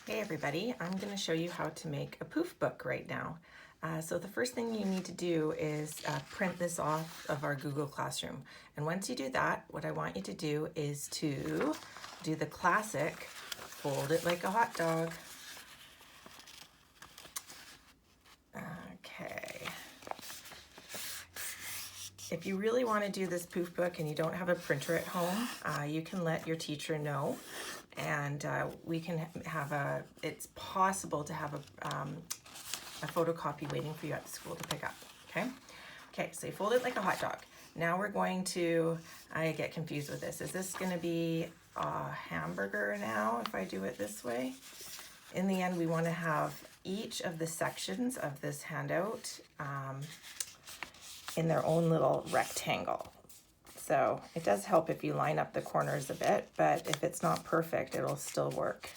Hey everybody, I'm going to show you how to make a poof book right now. So the first thing you need to do is print this off of our Google Classroom. And once you do that, what I want you to do is to do the classic, fold it like a hot dog. Okay. If you really want to do this poof book and you don't have a printer at home, you can let your teacher know. And we can have it's possible to have a photocopy waiting for you at the school to pick up, okay? Okay, so you fold it like a hot dog. Now we're going to, I get confused with this. Is this gonna be a hamburger now if I do it this way? In the end, we wanna have each of the sections of this handout in their own little rectangle. So it does help if you line up the corners a bit, but if it's not perfect, it'll still work.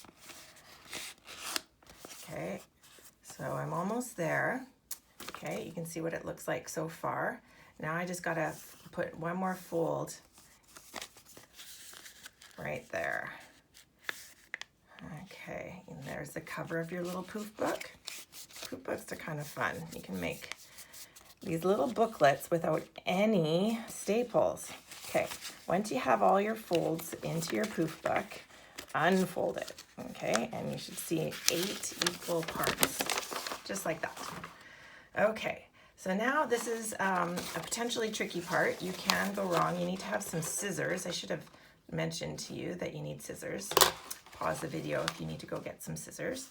Okay, so I'm almost there. Okay, you can see what it looks like so far. Now I just gotta put one more fold right there. Okay, and there's the cover of your little poof book. Poof books are kind of fun. You can make these little booklets without any staples. Okay, once you have all your folds into your poof book, unfold it, okay? And you should see 8 equal parts, just like that. Okay, so now this is a potentially tricky part. You can go wrong. You need to have some scissors. I should have mentioned to you that you need scissors. Pause the video if you need to go get some scissors.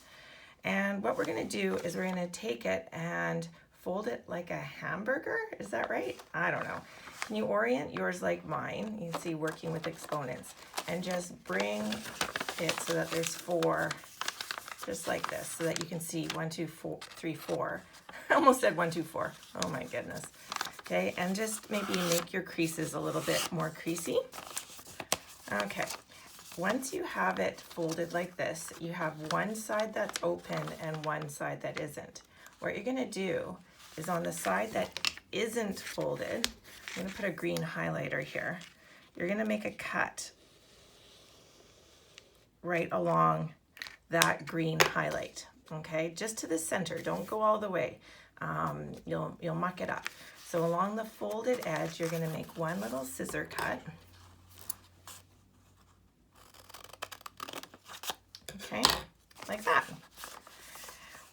And what we're gonna do is we're gonna take it and fold it like a hamburger. Is that right? I don't know. Can you orient yours like mine? You see, working with exponents, and just bring it so that there's 4, just like this, so that you can see 1, 2, 3, 4. I almost said 1, 2, 4. Oh my goodness. Okay, and just maybe make your creases a little bit more creasy. Okay. Once you have it folded like this, you have one side that's open and one side that isn't. What you're gonna do is on the side that isn't folded, I'm gonna put a green highlighter here. You're gonna make a cut right along that green highlight, okay? Just to the center, don't go all the way. You'll muck it up. So along the folded edge, you're gonna make one little scissor cut. Okay, like that.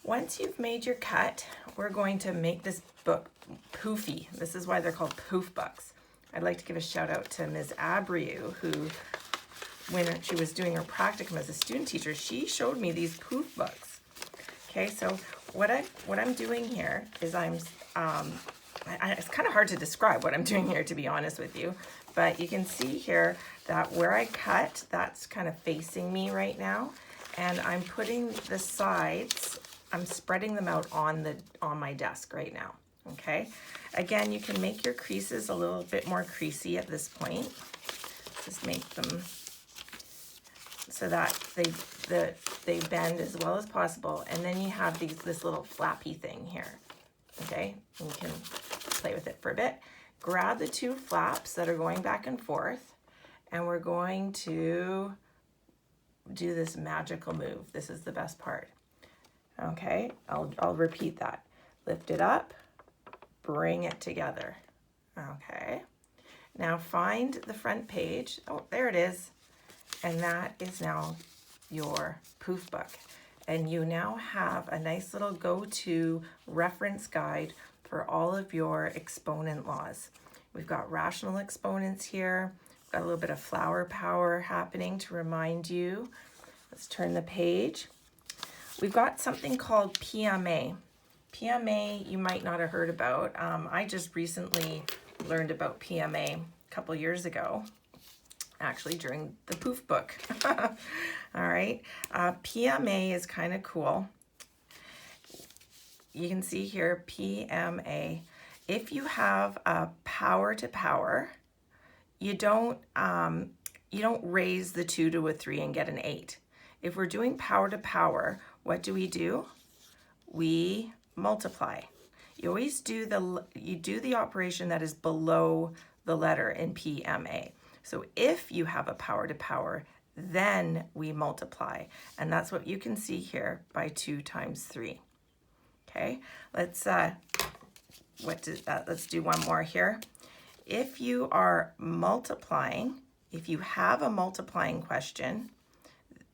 Once you've made your cut, we're going to make this book poofy. This is why they're called poof books. I'd like to give a shout out to Ms. Abreu, who, when she was doing her practicum as a student teacher, she showed me these poof books. Okay, so what I'm doing here is it's kind of hard to describe what I'm doing here, to be honest with you, but you can see here that where I cut, that's kind of facing me right now, and I'm putting the sides, I'm spreading them out on my desk right now, okay? Again, you can make your creases a little bit more creasy at this point. Just make them so that they bend as well as possible, and then you have this little flappy thing here, okay? And you can play with it for a bit. Grab the 2 flaps that are going back and forth, and we're going to do this magical move. This is the best part. Okay, I'll repeat that. Lift it up, bring it together. Okay, now find the front page. Oh, there it is. And that is now your poof book. And you now have a nice little go-to reference guide for all of your exponent laws. We've got rational exponents here. We've got a little bit of flower power happening to remind you. Let's turn the page. We've got something called PMA. PMA you might not have heard about. I just recently learned about PMA a couple years ago, actually during the poof book. All right, PMA is kind of cool. You can see here, PMA. If you have a power to power, you don't raise the 2 to a 3 and get an 8. If we're doing power to power, what do? We multiply. You always do the operation that is below the letter in PMA. So if you have a power to power, then we multiply. And that's what you can see here by 2 times 3. Okay, let's do one more here. If you are multiplying, if you have a multiplying question,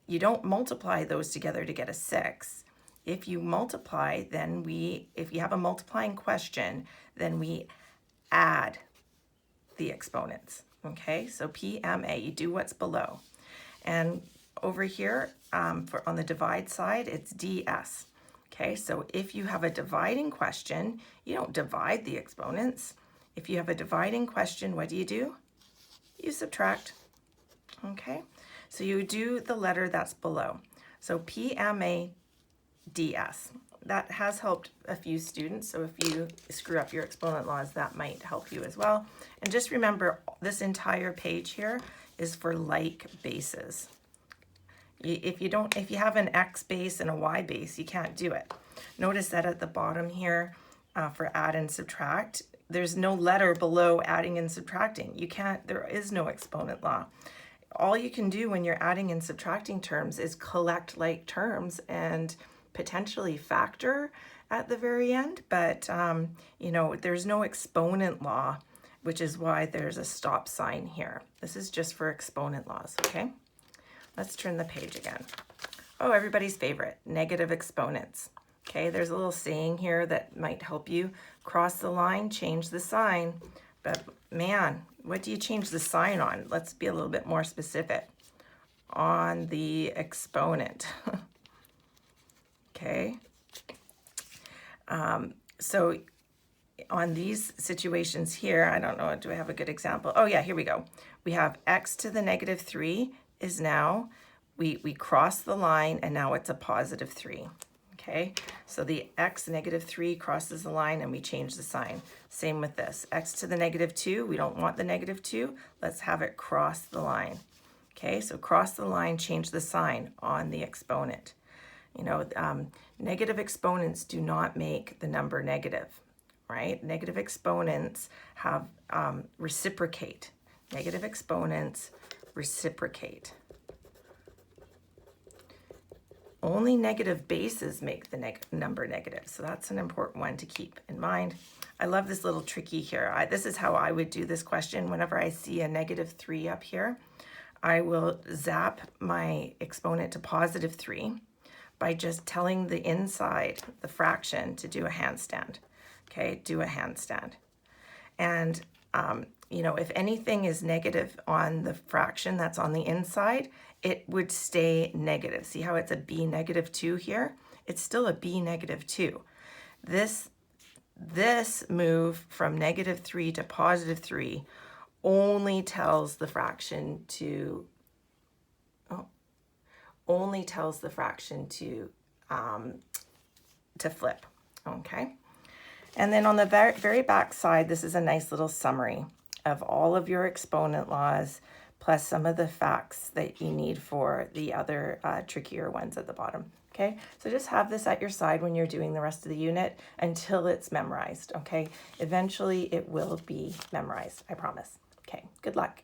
you don't multiply those together to get a 6. If you multiply, then if you have a multiplying question, then we add the exponents. Okay, so PMA, you do what's below. And over here, on the divide side, it's DS. Okay, so if you have a dividing question, you don't divide the exponents. If you have a dividing question, what do? You subtract. Okay, so you do the letter that's below. So PMA DS. That has helped a few students, so if you screw up your exponent laws, that might help you as well. And just remember, this entire page here is for like bases. If you have an X base and a Y base, you can't do it. Notice that at the bottom here, for add and subtract, there's no letter below adding and subtracting. There is no exponent law. All you can do when you're adding and subtracting terms is collect like terms and potentially factor at the very end, but you know, there's no exponent law, which is why there's a stop sign here. This is just for exponent laws, okay? Let's turn the page again. Oh, everybody's favorite, negative exponents. Okay, there's a little saying here that might help you. Cross the line, change the sign. But man, what do you change the sign on? Let's be a little bit more specific. On the exponent. Okay, so on these situations here, I don't know, do I have a good example? Oh yeah, here we go. We have x to the negative 3 is now, we cross the line and now it's a positive 3. Okay, so the x negative 3 crosses the line and we change the sign. Same with this, x to the negative 2, we don't want the negative 2, let's have it cross the line. Okay, so cross the line, change the sign on the exponent. You know, negative exponents do not make the number negative, right? Negative exponents have reciprocate. Negative exponents reciprocate. Only negative bases make the number negative, so that's an important one to keep in mind. I love this little tricky here. This is how I would do this question. Whenever I see a negative 3 up here, I will zap my exponent to positive 3. By just telling the inside, the fraction, to do a handstand. Okay, do a handstand. And, you know, if anything is negative on the fraction that's on the inside, it would stay negative. See how it's a b negative 2 here? It's still a b negative 2. This move from negative 3 to positive 3 only tells the fraction to flip, okay? And then on the very back side, this is a nice little summary of all of your exponent laws, plus some of the facts that you need for the other trickier ones at the bottom, okay? So just have this at your side when you're doing the rest of the unit until it's memorized, okay? Eventually it will be memorized, I promise. Okay, good luck.